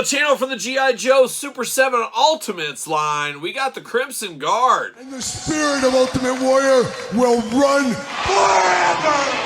the channel from the G.I. Joe Super 7 Ultimates line, we got the Crimson Guard. And the spirit of Ultimate Warrior will run forever!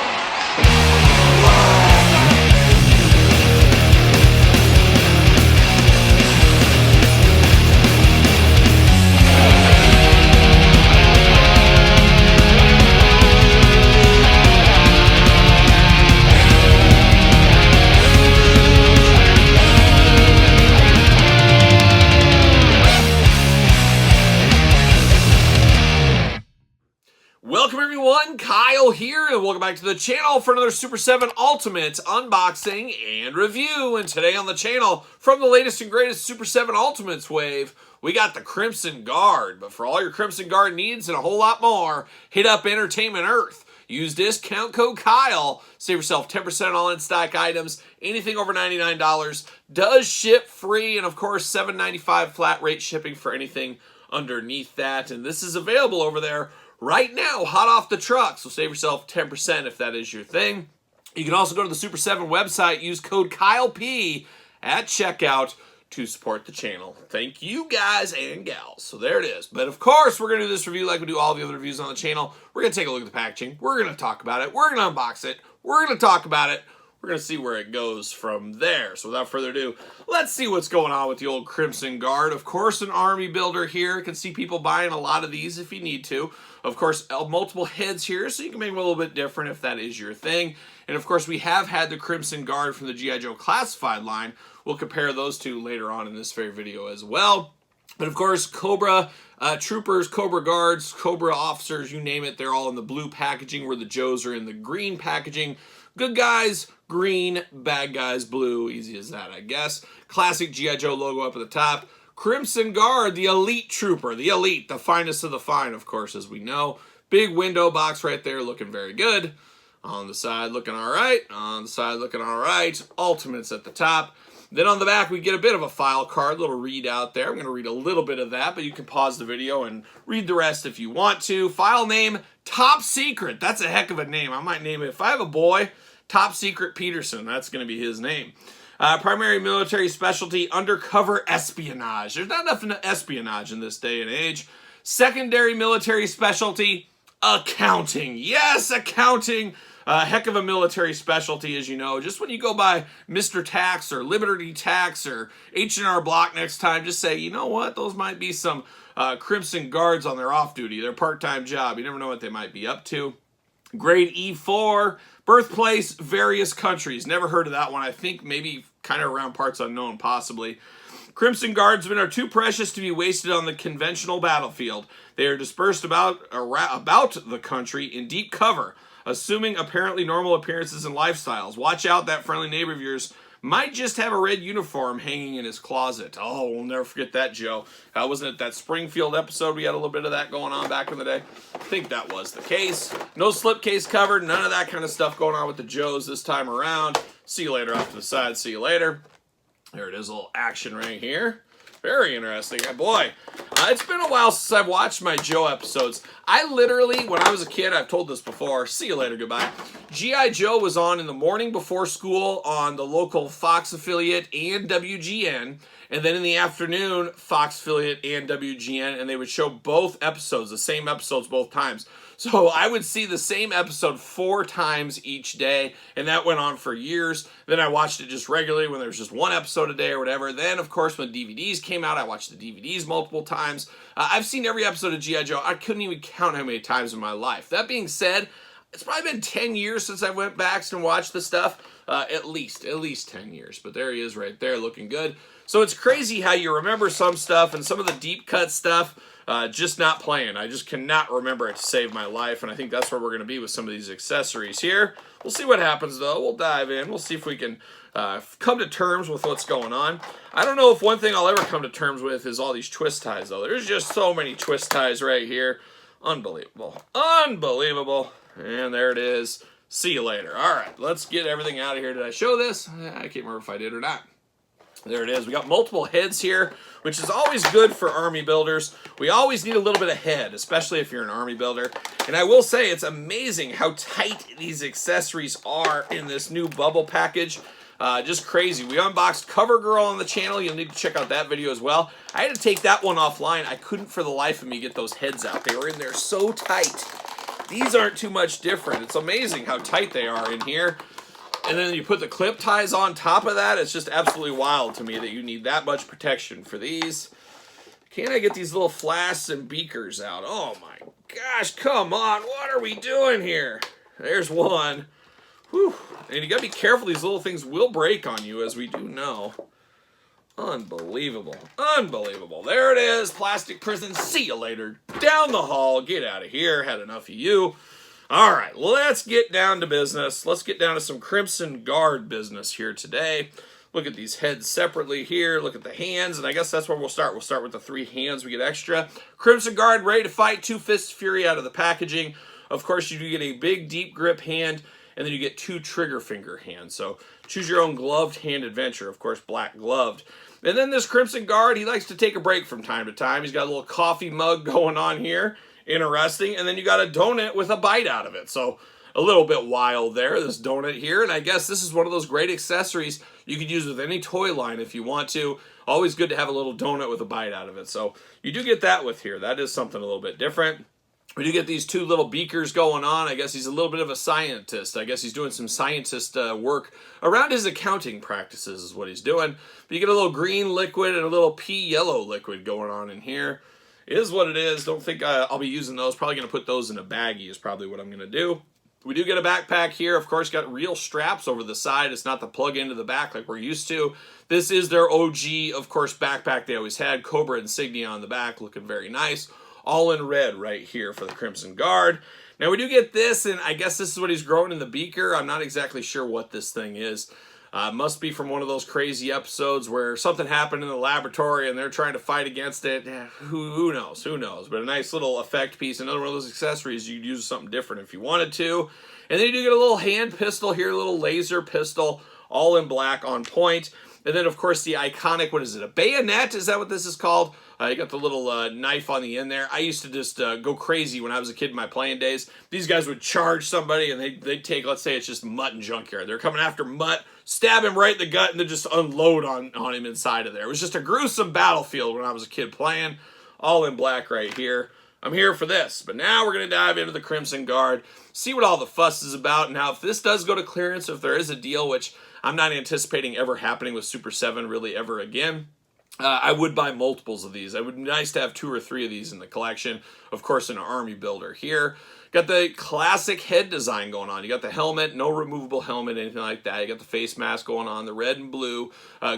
Welcome everyone, Kyle here, and welcome back to the channel for another Super 7 Ultimate unboxing and review. And today on the channel, from the latest and greatest Super 7 Ultimates wave, we got the Crimson Guard. But for all your Crimson Guard needs and a whole lot more, hit up Entertainment Earth. Use discount code Kyle, save yourself 10% on in-stock items. Anything over $99 does ship free, and of course $7.95 flat rate shipping for anything underneath that. And this is available over there right now, hot off the truck, so save yourself 10% if that is your thing. You can also go to the Super 7 website, use code KYLEP at checkout to support the channel. Thank you guys and gals. So there it is. But of course, we're going to do this review like we do all the other reviews on the channel. We're going to take a look at the packaging. We're going to talk about it. We're going to unbox it. We're going to talk about it. We're going to see where it goes from there. So without further ado, let's see what's going on with the old Crimson Guard. Of course, an army builder here. You can see people buying a lot of these if you need to. Of course, multiple heads here, so you can make them a little bit different if that is your thing. And of course, we have had the Crimson Guard from the G.I. Joe Classified line. We'll compare those two later on in this very video as well. But of course, Cobra troopers, Cobra guards, Cobra officers, you name it, they're all in the blue packaging, where the Joes are in the green packaging. Good guys, green, bad guys, blue. Easy as that, I guess. Classic G.I. Joe logo up at the top. Crimson Guard, the elite trooper, the elite, the finest of the fine, of course, as we know. Big window box right there, looking very good. On the side, looking all right. On the side, looking all right. Ultimates at the top. Then on the back, we get a bit of a file card, little readout there. I'm going to read a little bit of that, but you can pause the video and read the rest if you want to. File name, Top Secret. That's a heck of a name. I might name it, if I have a boy, Top Secret Peterson. That's going to be his name. Primary military specialty, undercover espionage. There's not enough espionage in this day and age. Secondary military specialty, accounting. Yes, accounting. Heck of a military specialty, as you know. Just when you go by Mr. Tax or Liberty Tax or H&R Block next time, just say, you know what, those might be some Crimson Guards on their off-duty, their part-time job. You never know what they might be up to. Grade E4, birthplace, various countries. Never heard of that one. I think maybe kind of around parts unknown, possibly. Crimson Guardsmen are too precious to be wasted on the conventional battlefield. They are dispersed about the country in deep cover, assuming apparently normal appearances and lifestyles. Watch out, that friendly neighbor of yours might just have a red uniform hanging in his closet. Oh, we'll never forget that, Joe. Wasn't it that Springfield episode? We had a little bit of that going on back in the day. I think that was the case. No slipcase covered. None of that kind of stuff going on with the Joes this time around. See you later off to the side. See you later. There it is, a little action right here. Very interesting. Boy, it's been a while since I've watched my Joe episodes. I literally, when I was a kid, I've told this before, see you later, goodbye. G.I. Joe was on in the morning before school on the local Fox affiliate and WGN, and then in the afternoon, Fox affiliate and WGN, and they would show both episodes, the same episodes both times. So I would see the same episode 4 times each day, and that went on for years. Then I watched it just regularly when there was just one episode a day or whatever. Then, of course, when DVDs came out, I watched the DVDs multiple times. I've seen every episode of G.I. Joe. I couldn't even count how many times in my life. That being said, it's probably been 10 years since I went back and watched the stuff. At least 10 years. But there he is right there, looking good. So it's crazy how you remember some stuff and some of the deep cut stuff. Just not playing. I just cannot remember it to save my life, and I think that's where we're going to be with some of these accessories here. We'll see what happens, though. We'll dive in. We'll see if we can come to terms with what's going on. I don't know if one thing I'll ever come to terms with is all these twist ties, though. There's just so many twist ties right here. Unbelievable. Unbelievable. And there it is. See you later. All right, let's get everything out of here. Did I show this? I can't remember if I did or not. There it is. We got multiple heads here, which is always good for army builders. We always need a little bit of head, especially if you're an army builder. And I will say, it's amazing how tight these accessories are in this new bubble package. Just crazy. We unboxed CoverGirl on the channel. You'll need to check out that video as well. I had to take that one offline. I couldn't for the life of me get those heads out. They were in there so tight. These aren't too much different. It's amazing how tight they are in here. And then you put the clip ties on top of that. It's just absolutely wild to me that you need that much protection for these. Can't I get these little flasks and beakers out? Oh my gosh, come on. What are we doing here? There's one. Whew. And you gotta be careful. These little things will break on you, as we do know. Unbelievable. Unbelievable. There it is. Plastic prison. See you later. Down the hall. Get out of here. Had enough of you. All right, let's get down to business. Let's get down to some Crimson Guard business here today. Look at these heads separately here. Look at the hands, and I guess that's where we'll start. We'll start with the 3 hands we get extra. Crimson Guard, ready to fight. 2 Fists Fury out of the packaging. Of course, you do get a big, deep grip hand, and then you get 2 trigger finger hands. So choose your own gloved hand adventure. Of course, black gloved. And then this Crimson Guard, he likes to take a break from time to time. He's got a little coffee mug going on here. Interesting. And then you got a donut with a bite out of it. So a little bit wild there, this donut here. And I guess this is one of those great accessories you could use with any toy line if you want to. Always good to have a little donut with a bite out of it. So you do get that with here. That is something a little bit different. We do get these 2 little beakers going on. I guess he's a little bit of a scientist. I guess he's doing some scientist work around his accounting practices is what he's doing. But you get a little green liquid and a little pea yellow liquid going on in here. It is what it is. Don't think I'll be using those. Probably going to put those in a baggie is probably what I'm going to do. We do get a backpack here. Of course, got real straps over the side. It's not the plug into the back like we're used to. This is their OG, of course, backpack they always had. Cobra insignia on the back, looking very nice. All in red right here for the Crimson Guard. Now, we do get this, and I guess this is what he's growing in the beaker. I'm not exactly sure what this thing is. Must be from one of those crazy episodes where something happened in the laboratory and they're trying to fight against it. Who knows? Who knows? But a nice little effect piece. Another one of those accessories you'd use something different if you wanted to. And then you do get a little hand pistol here, a little laser pistol, all in black on point. And then, of course, the iconic, what is it, a bayonet? Is that what this is called? You got the little knife on the end there. I used to just go crazy when I was a kid in my playing days. These guys would charge somebody and they'd take, let's say it's just Mutt and Junkyard. They're coming after Mutt, stab him right in the gut, and then just unload on him inside of there. It was just a gruesome battlefield when I was a kid playing. All in black right here. I'm here for this. But now we're going to dive into the Crimson Guard, see what all the fuss is about. Now, if this does go to clearance, if there is a deal, which I'm not anticipating ever happening with Super 7 really ever again, I would buy multiples of these. It would be nice to have 2 or 3 of these in the collection. Of course, an army builder here. Got the classic head design going on. You got the helmet, no removable helmet, anything like that. You got the face mask going on, the red and blue,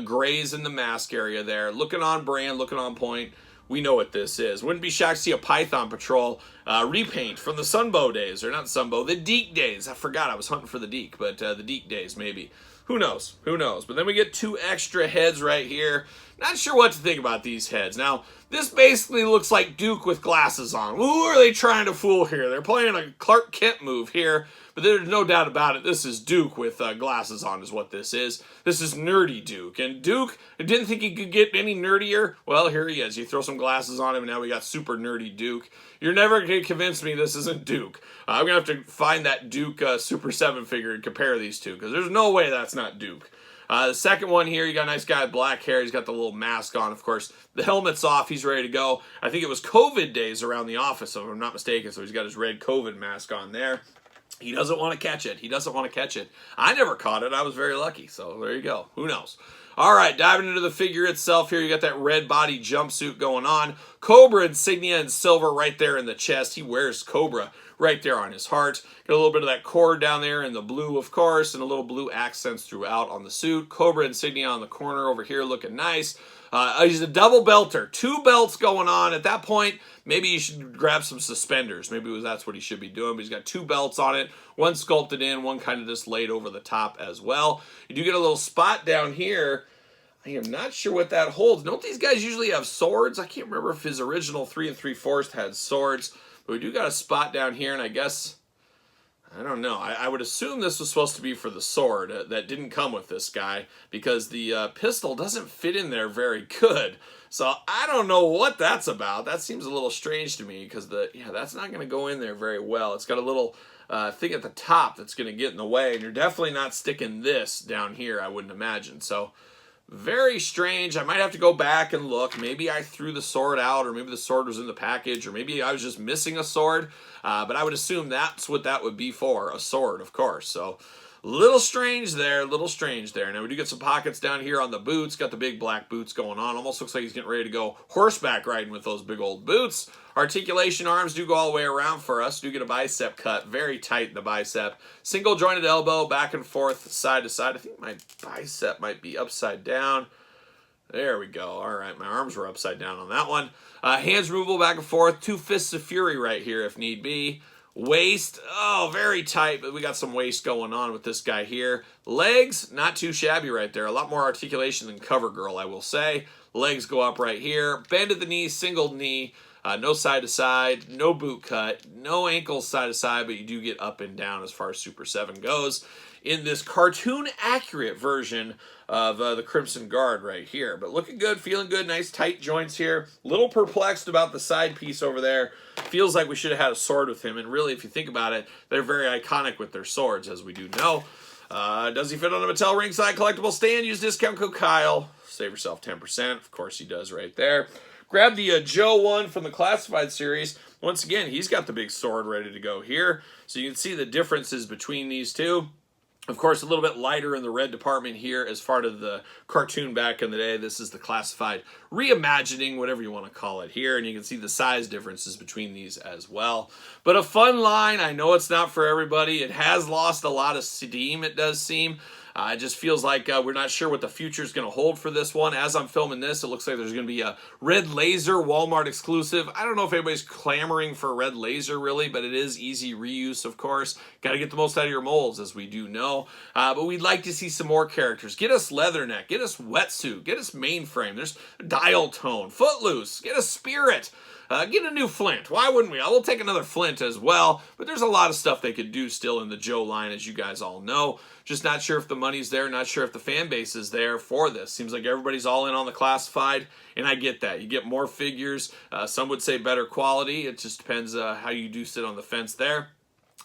grays in the mask area there. Looking on brand, looking on point. We know what this is. Wouldn't be shocked to see a Python Patrol repaint from the Sunbow days, or not Sunbow, the Deke days. I forgot I was hunting for the Deke, but the Deke days maybe. Who knows? Who knows? But then we get 2 extra heads right here. Not sure what to think about these heads. Now, this basically looks like Duke with glasses on. Who are they trying to fool here? They're playing a Clark Kent move here, but there's no doubt about it. This is Duke with glasses on is what this is. This is nerdy Duke. And Duke, I didn't think he could get any nerdier. Well, here he is. You throw some glasses on him, and now we got super nerdy Duke. You're never going to convince me this isn't Duke. I'm going to have to find that Duke Super 7 figure and compare these two, because there's no way that's not Duke. The second one here, you got a nice guy with black hair. He's got the little mask on, of course. The helmet's off. He's ready to go. I think it was COVID days around the office, if I'm not mistaken, so he's got his red COVID mask on there. He doesn't want to catch it. He doesn't want to catch it. I never caught it. I was very lucky, so there you go. Who knows? All right, diving into the figure itself here, you got that red body jumpsuit going on. Cobra insignia in silver right there in the chest. He wears Cobra right there on his heart. Got a little bit of that cord down there in the blue, of course, and a little blue accents throughout on the suit. Cobra insignia on the corner over here looking nice. He's a double belter. 2 belts going on. At that point, maybe you should grab some suspenders. Maybe that's what he should be doing. But he's got 2 belts on it. One sculpted in, one kind of just laid over the top as well. You do get a little spot down here. I am not sure what that holds. Don't these guys usually have swords? I can't remember if his original 3 3/4 had swords. But we do got a spot down here, and I guess, I don't know. I would assume this was supposed to be for the sword. That didn't come with this guy, because the pistol doesn't fit in there very good. So I don't know what that's about. That seems a little strange to me, because that's not going to go in there very well. It's got a little, thing at the top that's going to get in the way, and you're definitely not sticking this down here, I wouldn't imagine. So very strange. I might have to go back and look. Maybe I threw the sword out, or maybe the sword was in the package, or maybe I was just missing a sword. But I would assume that's what that would be for, a sword, of course. So little strange there, little strange there. Now we do get some pockets down here on the boots. Got the big black boots going on. Almost looks like he's getting ready to go horseback riding with those big old boots. Articulation arms do go all the way around for us. Do get a bicep cut, very tight in the bicep. Single jointed elbow, back and forth, side to side. I think my bicep might be upside down. There we go. All right, my arms were upside down on that one. Hands removable back and forth. 2 fists of fury right here if need be. Waist, oh, very tight, but we got some waist going on with this guy here. Legs, not too shabby right there. A lot more articulation than CoverGirl, I will say. Legs go up right here. Bend at the knee, single knee. No side to side, no boot cut, no ankles side to side, but you do get up and down as far as Super 7 goes in this cartoon accurate version of the Crimson Guard right here. But looking good, feeling good, nice tight joints here. Little perplexed about the side piece over there. Feels like we should have had a sword with him, and really, if you think about it, they're very iconic with their swords, as we do know. Does he fit on a Mattel ringside collectible stand? Use discount code Kyle. Save yourself 10%. Of course he does right there. Grab the Joe one from the Classified series. Once again, he's got the big sword ready to go here. So you can see the differences between these two. Of course, a little bit lighter in the red department here as part of the cartoon back in the day. This is the Classified reimagining, whatever you want to call it here. And you can see the size differences between these as well. But a fun line. I know it's not for everybody. It has lost a lot of steam, it does seem. It just feels like we're not sure what the future is going to hold for this one. As I'm filming this, it looks like there's going to be a red laser Walmart exclusive. I don't know if anybody's clamoring for a red laser really, but it is easy reuse, of course. Got to get the most out of your molds, as we do know. But we'd like to see some more characters. Get us Leatherneck. Get us Wetsuit. Get us Mainframe. There's Dial Tone. Footloose. Get us Spirit. Get a new Flint. Why wouldn't we? I will take another Flint as well. But there's a lot of stuff they could do still in the Joe line, as you guys all know. Just not sure if the money's there. Not sure if the fan base is there for this. Seems like everybody's all in on the Classified, and I get that. You get more figures. Some would say better quality. It just depends how you do sit on the fence there.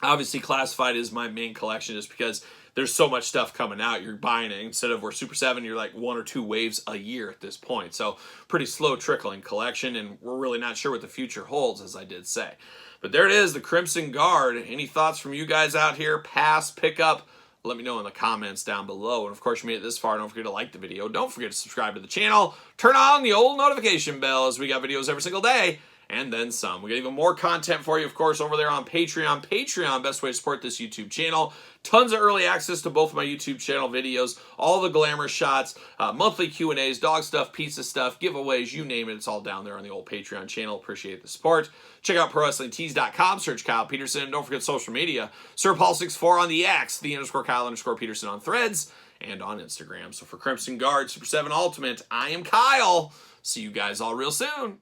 Obviously, Classified is my main collection just because there's so much stuff coming out. You're buying it instead of where Super 7, you're like 1 or 2 waves a year at this point. So pretty slow trickling collection, and we're really not sure what the future holds, as I did say. But there it is, the Crimson Guard. Any thoughts from you guys out here? Pass, pick up? Let me know in the comments down below. And of course, you made it this far. Don't forget to like the video. Don't forget to subscribe to the channel. Turn on the old notification bell, as we got videos every single day. And then some. We got even more content for you, of course, over there on Patreon. Patreon, best way to support this YouTube channel. Tons of early access to both of my YouTube channel videos. All the glamour shots, monthly Q&As, dog stuff, pizza stuff, giveaways, you name it. It's all down there on the old Patreon channel. Appreciate the support. Check out ProWrestlingTees.com. Search Kyle Peterson. Don't forget social media. SirPaul64 on the X, _Kyle_Peterson on Threads, and on Instagram. So for Crimson Guard, Super 7 Ultimate, I am Kyle. See you guys all real soon.